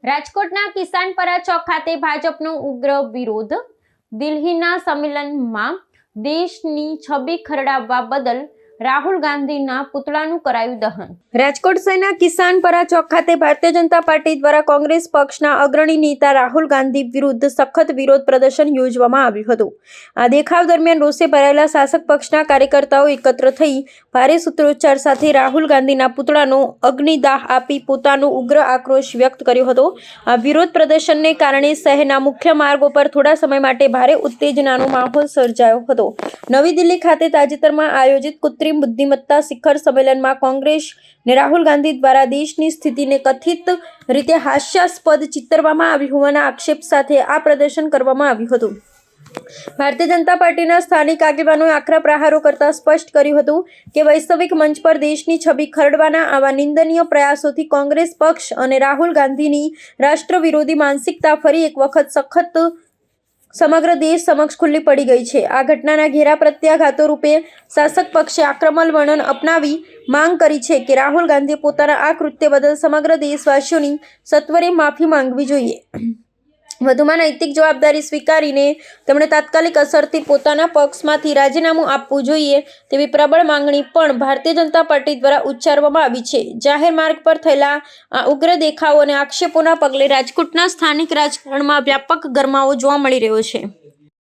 રાજકોટના કિસાનપરા ચોક ખાતે ભાજપનો ઉગ્ર વિરોધ. દિલ્હીના સંમેલનમાં દેશની છબી ખરડાવવા બદલ રાહુલ ગાંધીના પુતળાનું કરાયું દહન. રાજકોટ શહેરના કિસાનપરા ચોક ખાતે ભારતીય જનતા પાર્ટી દ્વારા કોંગ્રેસ પક્ષના અગ્રણી નેતા રાહુલ ગાંધી વિરુદ્ધ સખત વિરોધ પ્રદર્શન યોજવામાં આવ્યું હતું. આ દેખાવ દરમિયાન રોષે ભરાયેલા શાસક પક્ષના કાર્યકર્તાઓ એકત્ર થઈ ભારે સૂત્રોચ્ચાર સાથે રાહુલ ગાંધીના પુતળાનો અગ્નિદાહ આપી પોતાનો ઉગ્ર આક્રોશ વ્યક્ત કર્યો હતો. આ વિરોધ પ્રદર્શનને કારણે શહેરના મુખ્ય માર્ગો પર થોડા સમય માટે ભારે ઉત્તેજનાનો માહોલ સર્જાયો હતો. નવી દિલ્હી ખાતે તાજેતરમાં આયોજિત કૃત્રિમ બુદ્ધિમત્તા શિખર સંમેલનમાં કોંગ્રેસ ને રાહુલ ગાંધી દ્વારા દેશની સ્થિતિને કથિત રીતે હાસ્યાસ્પદ ચિતરવામાં આવી હોવાના આક્ષેપ સાથે આ પ્રદર્શન કરવામાં આવ્યું હતું. ભારતીય જનતા પાર્ટીના સ્થાનિક આગેવાનોએ આકરા પ્રહારો કરતા સ્પષ્ટ કર્યું હતું કે વૈશ્વિક મંચ પર દેશની છબી ખરડવાના આવા નિંદનીય પ્રયાસોથી કોંગ્રેસ પક્ષ અને રાહુલ ગાંધીની રાષ્ટ્ર વિરોધી માનસિકતા ફરી એક વખત સખત સમગ્ર દેશ સમક્ષ ખુલ્લી પડી ગઈ છે. આ ઘટનાના ઘેરા પ્રત્યાઘાતો રૂપે શાસક પક્ષે આક્રમક વર્ણન અપનાવી માંગ કરી છે કે રાહુલ ગાંધીએ પોતાના આ કૃત્ય બદલ સમગ્ર દેશવાસીઓની સત્વરે માફી માંગવી જોઈએ. વધુમાં નૈતિક જવાબદારી સ્વીકારીને તેમણે તાત્કાલિક અસરથી પોતાના પક્ષમાંથી રાજીનામું આપવું જોઈએ તેવી પ્રબળ માંગણી પણ ભારતીય જનતા પાર્ટી દ્વારા ઉચ્ચારવામાં આવી છે. જાહેર માર્ગ પર થયેલા આ ઉગ્ર દેખાવો અને આક્ષેપોના પગલે રાજકોટના સ્થાનિક રાજકારણમાં વ્યાપક ગરમાવો જોવા મળી રહ્યો છે.